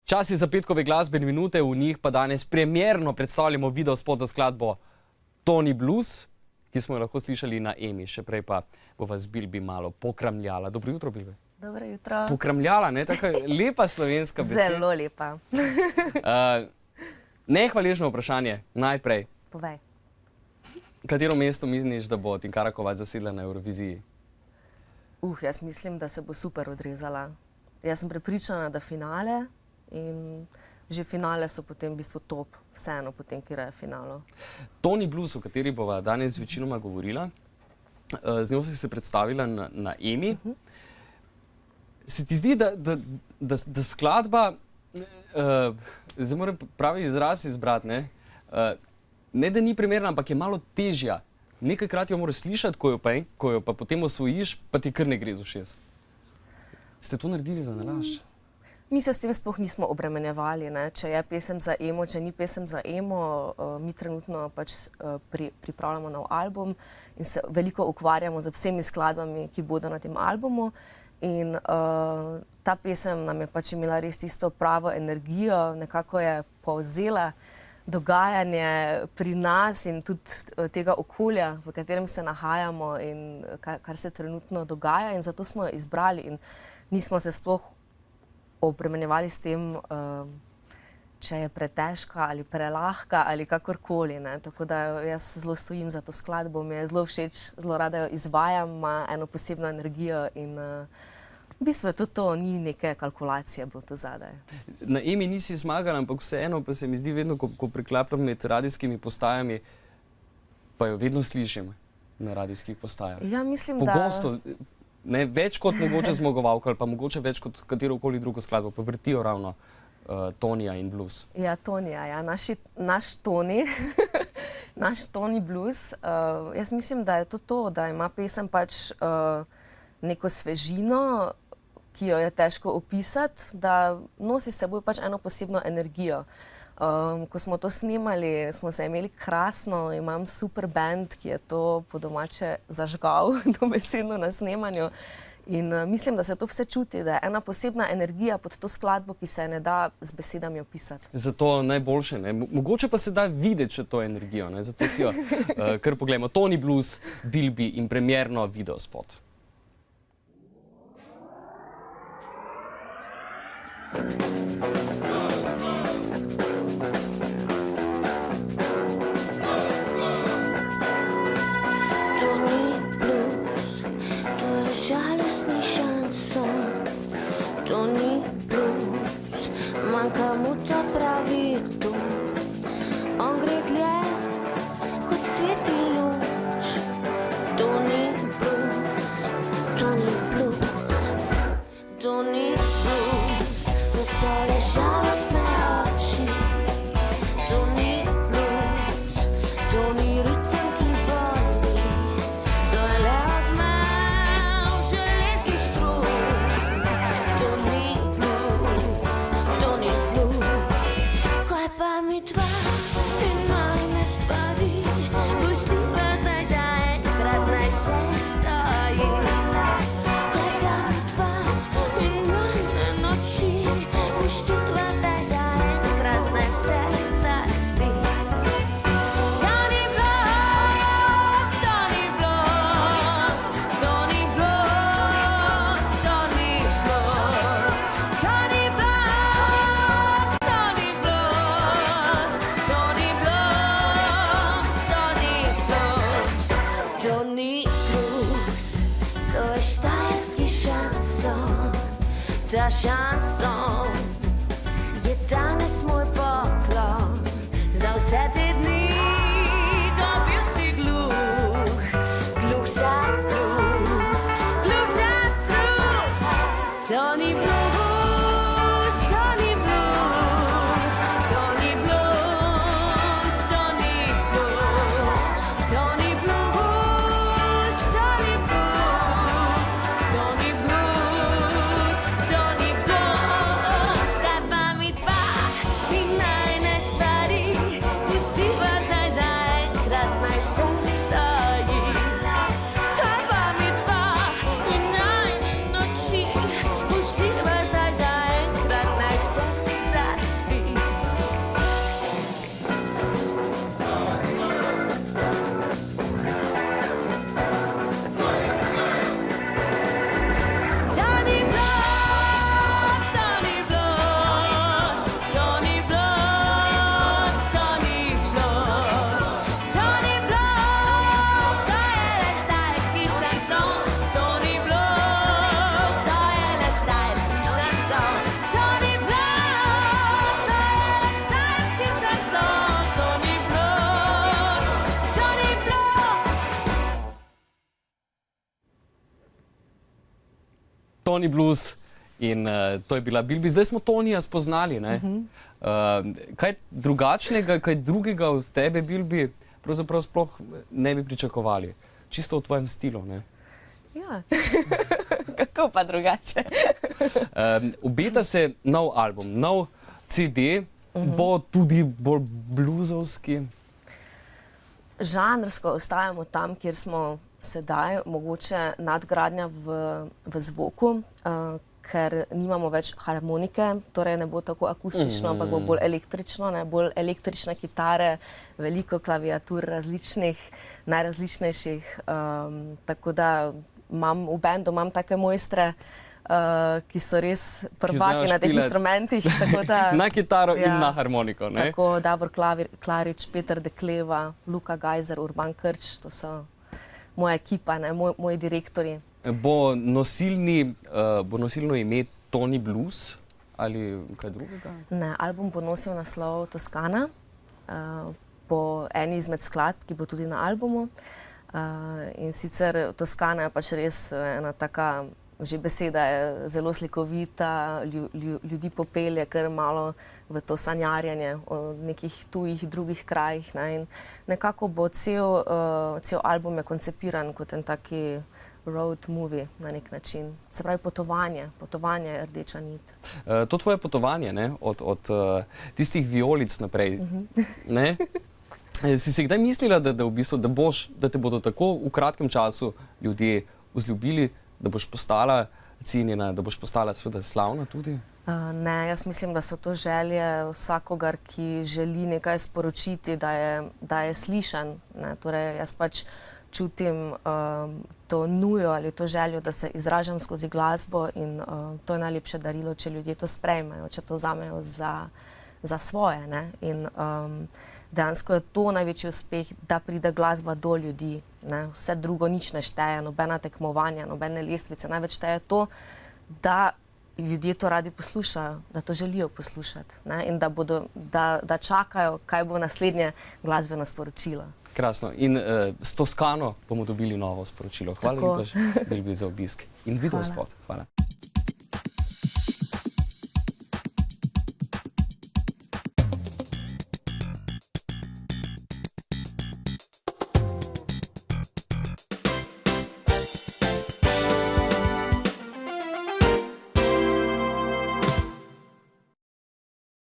Čas je za petkove glasbene minute, v njih pa danes premierno predstavljamo videospot za skladbo Toni Blues, ki smo jo lahko slišali na EMI. Še prej pa bo vas Bilbi malo pokramljala. Dobro jutro, Bilbi. Dobro jutro. Pokramljala, ne? Taka lepa slovenska beseda. Zelo lepa. Nehvaležno vprašanje, najprej. Povej. Katero mesto misliš, da bo Tinkara Kovač zasedla na Evroviziji? Jaz mislim, da se bo super odrezala. Jaz sem prepričana, da finale in že finale so potem v bistvu top, vseeno potem, kjer je finalo. Toni Blues, o kateri bova danes večinoma govorila, z njo si se predstavila na EMI. Se ti zdi, da skladba, zdaj moram pravi izraz izbrati, ne da ni primerna, ampak je malo težja. Nekajkrat jo moraš slišati, ko jo pa potem osvojiš, pa ti kar ne gre z ušes. Ste to naredili za nalašč? Mi se s tem sploh nismo obremenjevali, če je pesem za emo, če ni pesem za emo. Mi trenutno pač pripravljamo nov album in se veliko ukvarjamo z vsemi skladbami, ki bodo na tem albumu. In ta pesem nam je pač imela res tisto pravo energijo, nekako je povzela dogajanje pri nas in tudi tega okolja, v katerem se nahajamo in kar se trenutno dogaja, in zato smo jo izbrali in nismo se sploh obremenjevali s tem, če je pretežka ali prelahka ali kakorkoli. Tako da jaz zelo stojim za to skladbo, mi je zelo všeč, zelo rada jo izvajam, ima eno posebno energijo in v bistvu je tudi to, ni neke kalkulacije bilo to zadaj. Na EMI nisi zmagala, ampak vseeno pa se mi zdi vedno, ko preklapljam med radijskimi postajami, pa jo vedno slišim na radijskih postajah. Ja, mislim, da... Pogosto, ne, več kot mogoče zmagovalka ali pa mogoče več kot katerokoli drugo skladbo, pa vrtijo ravno Tonija in blues. Ja, Tonija, ja, naš Toni, naš Toni Blues. Jaz mislim, da je to, da ima pesem pač neko svežino, ki jo je težko opisati, da nosi s seboj pač eno posebno energijo. Ko smo to snemali, smo se imeli krasno, imam super band, ki je to po domače zažgal dobesedno na snemanju. In mislim, da se to vse čuti, da je ena posebna energija pod to skladbo, ki se ne da z besedami opisati. Zato najboljše, ne? Mogoče pa se da videti še to energijo, ne? Zato si jo kar pogledamo. Toni Blues, Bilbi in premierno videospot. Toni Blues, manjka mu ta pravi ton. On gre dlje kot sveti luč. Toni Blues, Toni Blues, Toni Blues, to so le žalostne oči. Toni Blues, Toni ritem, ki boli, to je le odmev železnih strun. Ta šanson je danes moj poklon za vse te dni, ko bil si gluh, gluh za blues, gluh za blues. Toni Blues, Toni Blues, Toni Blues, Toni Blues, Toni Blues, Toni Blues, Toni Blues, Toni Blues. Kaj pa mi dva, ni najne stvari, pustiva zdaj zaenkrat naj vse stoji. Kaj pa mi dva, ni najne noči, pustiva zdaj zaenkrat naj vse stoji. Toni Blues in to je bila Bilbi. Zdaj smo Tonija spoznali. Ne? Kaj drugačnega, kaj drugega od tebe, Bilbi, pravzaprav sploh ne bi pričakovali. Čisto v tvojem stilu. Ne? Ja, kako pa drugače? Obeta se nov album, nov CD, bo tudi bolj bluzovski. Žanrsko ostajamo tam, kjer smo sedaj, mogoče nadgradnja v zvoku, ker nimamo več harmonike, torej ne bo tako akustično, ampak bo bolj električno, ne, bolj električne kitare, veliko klaviatur različnih, najrazličnejših, tako da v bendu imam take mojstre, ki so res prvaki na teh instrumentih. Na kitaro in na harmoniko. Ne? Tako Davor Klarič, Peter Dekleva, Luka Gajzer, Urban Krč, to so moja ekipa, ne, moji direktorji. Bo nosilno ime Toni Blues ali kaj drugega? Ne, album bo nosil naslov Toskana, po eni izmed skladb, ki bo tudi na albumu. In sicer Toskana je pač res ena taka, že beseda je zelo slikovita, ljudi popelje kar malo v to sanjarjanje o nekih tujih drugih krajih. Ne? In nekako bo cel album je koncipiran kot en taki road movie na nek način. Se pravi potovanje je rdeča nit. To tvoje potovanje, ne? Od tistih violic naprej, ne? Si se kdaj mislila, da v bistvu, da te bodo tako v kratkem času ljudje vzljubili, da boš postala cenjena, da boš postala seveda slavna tudi? Ne, jaz mislim, da so to želje vsakogar, ki želi nekaj sporočiti, da je slišan. Ne? Torej, jaz pač čutim to nujo ali to željo, da se izražam skozi glasbo in to je najlepše darilo, če ljudje to sprejmejo, če to vzamejo za svoje. Ne? In dejansko je to največji uspeh, da pride glasba do ljudi. Ne? Vse drugo nič ne šteje, nobena tekmovanja, nobene lestvice. Največ šteje to, da ljudje to radi poslušajo, da to želijo poslušati, ne? In da čakajo, kaj bo naslednje glasbeno sporočilo. Krasno. In s Toskano bomo dobili novo sporočilo. Hvala lepa, Bilbi, za obisk in videospot. Hvala.